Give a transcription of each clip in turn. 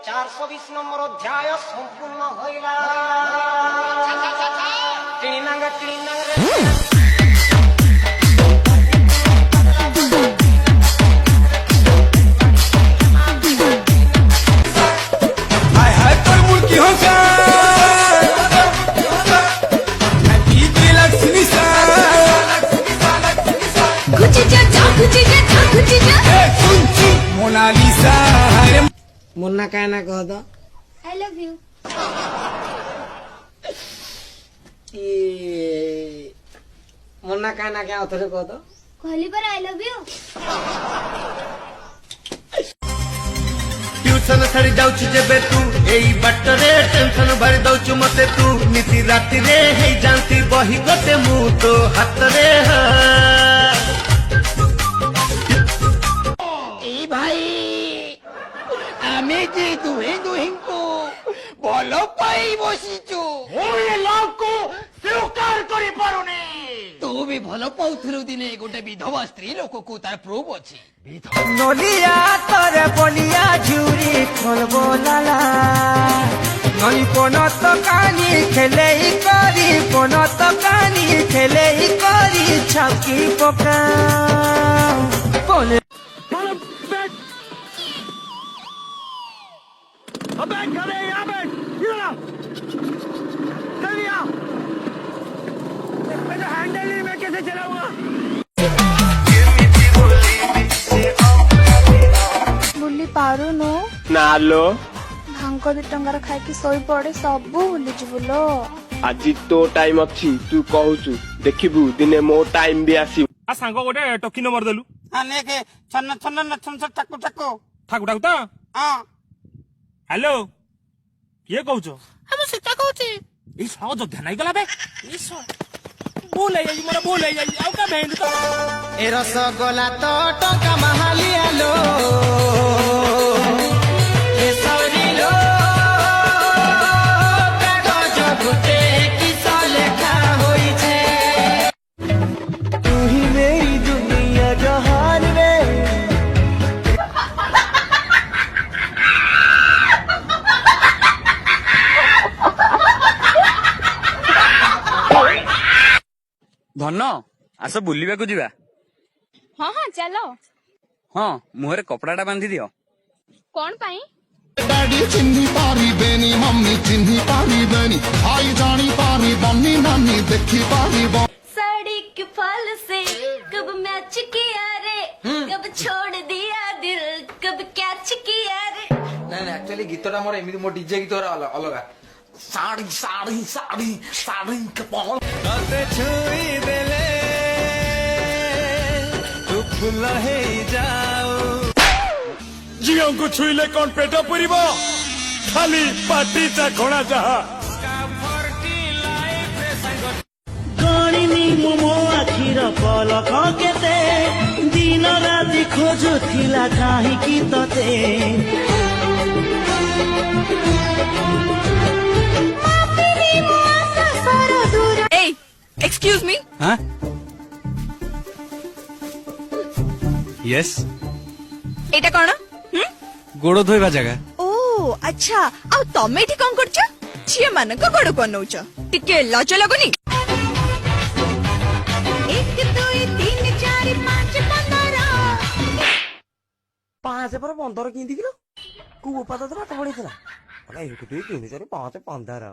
420 নম্বর অধ্যায় সম্পূর্ণ হইলা। টিনাঙ্গা হায় হায় তোর মুরকি হোসা मोनालिसा मुन्ना कहना कह दो आई लव यू। मुन्ना कहना क्या उधर कह दो कहली पर आई लव यू। ट्यूशन छाड़ी जाउछु जेबे तू एई बाटरे टेंशन भरी दउछु मते तू नीति राति रे हे जानती बही गते मु तो हाथ रे ए भाई आमे जे दुहे दुहिंको भल पाई बसिचु ओए लोको स्वीकार करि पारुने तू भी भल पाउथलु दिने गोटे विधवा स्त्री लोक को तार प्रूफ अछि नलिया तोरे बलिया झुरी खोलबो लाला नई कोन तो कानी खेले करी कोन तो कानी खेले करी छकी पका बोले अबे खड़े यहां पे इधर आ जल्दी आ मैं तो हैंडल ही मैं कैसे चलाऊंगा बुली पारुनु नालो भांग 2 टंगार खाई कि सोई पड़े सब भूली जिबुलो। आज तो टाइम अच्छी तू कहूचु देखिबू दिने मो टाइम भी आसी आ सांग गोटे टकी नंबर देलु आने के छन छन छन टक्को टक्को ठाकु ठाकु त हां हेलो किए कहूचो हम सीता कहूची ई साग जो ध्यान गला बे ई सो बोल आई मोर बोल आई आउ का भेंड तो ए रसगोला तो टका महालिया लो ए सौरी लो कागज घुटे किस लेखा होई छे तू ही मेरी दुनिया जहान में धन आस बुलिबा को जिबा हाँ हाँ चलो। हाँ मुहरे कपड़ाटा बांधी दियो कौन पाई डैडी चिन्ही पारी बेनी मम्मी चिन्ही पारी बेनी आई जानी पारी बन्नी नानी देखी पारी साड़ी के फल से कब मैच किया रे कब छोड़ दिया दिल कब कैच किया रे। नहीं एक्चुअली गीतटा मोर एमिति मो डीजे गीत अलगा साड़ी साड़ी साड़ी साड़ी के पाल तते छुई देले तू फुल हे जाओ जियो को छुईले कौन पेट पुरीबो खाली पाटी चा घोड़ा जहा गणिनी मोमो आखिर पलक केते दिन राति खोजुथिला काहीकि तते एक्सक्यूज मी हाँ यस एटा कोन गोड़ धोइबा जगह ओ अच्छा आ तमे एठी कोन करछ छिए मान को गोड़ कोन नउछ टिके लाज लगुनी 1 2 3 4 5 15 5 पर 15 किंदी किलो को पता तो बात पड़ी थला अरे 1 2 3 4 5 15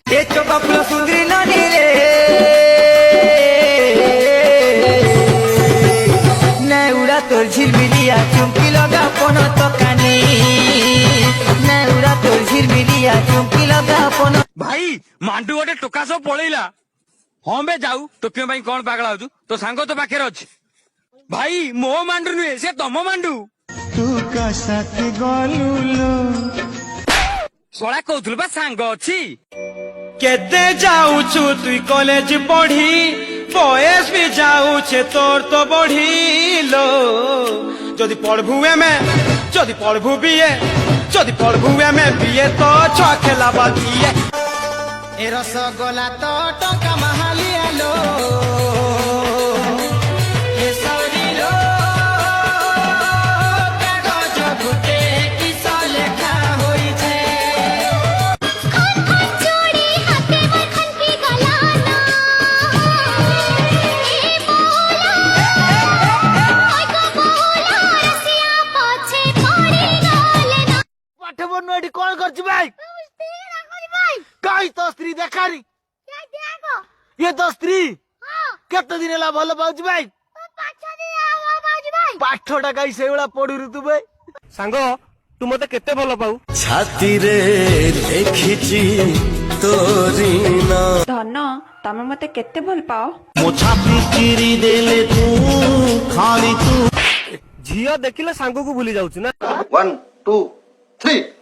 ए चोपा फुल सुंदरी नानी रे नेउड़ा तोर झिलमिलिया चुमकी लगा पन तो कानी नेउड़ा तोर झिलमिलिया चुमकी लगा पन भाई मांडू गोटे टोका सब पळैला हम बे जाऊ टोकियो भाई कौन पागला होजु तो सांग तो पाखे अछि भाई मो मांडू नुहे से तम मांडू तू का साथ गलुलो सोळा कहउथुल बा सांग अछि केते जाऊछु तुई कॉलेज पढ़ी बयस भी जाऊछे तोर तो बढ़ीलो जदि पढ़बुए में जदि पढ़बु बीए जदि पढ़बुए में बीए तो छ खेला बादिए ए रसगोला तो टका महालिया लो ए सौरी लो कागज घुटे किस लेखा बनू एठी कौन करछु भाई कहीं तो स्त्री देखारी ये तो स्त्री केते दिन ला भलो पाउछ भाई पाठटा कहीं सेवला पढुरु तू भाई ସାଙ୍ଗ ତୁ ମତେ କେତେ ଭଲ ପାଉ ଛାତିରେ ଦେଖିଛି ତୋରି ନା ଧନ ତମେ ମତେ କେତେ ଭଲ ପାଅ ମୋ ଛାତି ଚିରି ଦେଲେ ତୁ ଖାଲି ତୁ ଝିଅ ଦେଖିଲେ ସାଙ୍ଗକୁ ଭୁଲି ଯାଉଛୁ ନା 1 2 3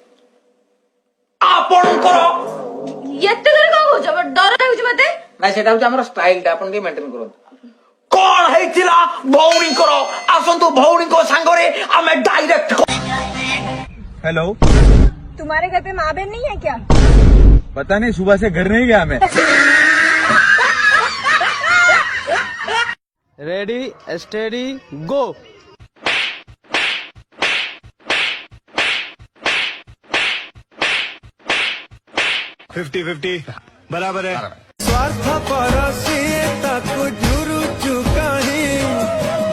ଏତେ ଦୂର କଣ କହୁଛ ଡର ଲାଗୁଛି ମତେ ନାଇଁ ସେଟା ହଉଛି ଆମର ଷ୍ଟାଇଲଟା ଆପଣ ଟିକେ ମେଣ୍ଟେନ କରନ୍ତୁ कौन है भौणी करो आसतु भौणी को सांगरे आमे डायरेक्ट हेलो तुम्हारे घर पे माँ बहन नहीं है क्या पता नहीं सुबह से घर नहीं गया मैं रेडी स्टेडी गो 50-50 बराबर है ସ୍ୱାର୍ଥ ପର ସିଏ ତାକୁ ଝୁରୁଛୁ କାହିଁ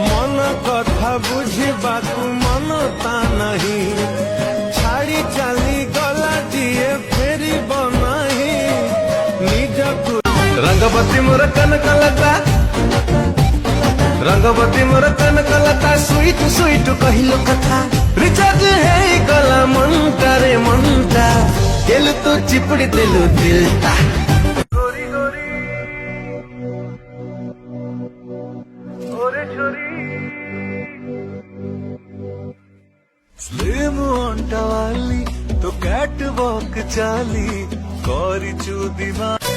ମନ କଥା ବୁଝିବାକୁ ମନ ତା ନାହିଁ ଛାଡ଼ି ଚାଲିଗଲା ଯିଏ ଫେରିବ ନାହିଁ ନିଜକୁ ରଙ୍ଗବତୀ ମୋର କନକଲତା ରଙ୍ଗବତୀ ମୋର କନକଲତା ସୁଇଟୁ ସୁଇଟୁ କହିଲୁ କଥା ରିଚାର୍ଜ ହେଇଗଲା ମନଟାରେ ମନଟା ଦେଲୁ ତୁ ଚିପୁଡ଼ି ଦେଲୁ ଦିଲଟା स्लिम अंटा वाली तो कैट वॉक चाली कौरी चू दीवार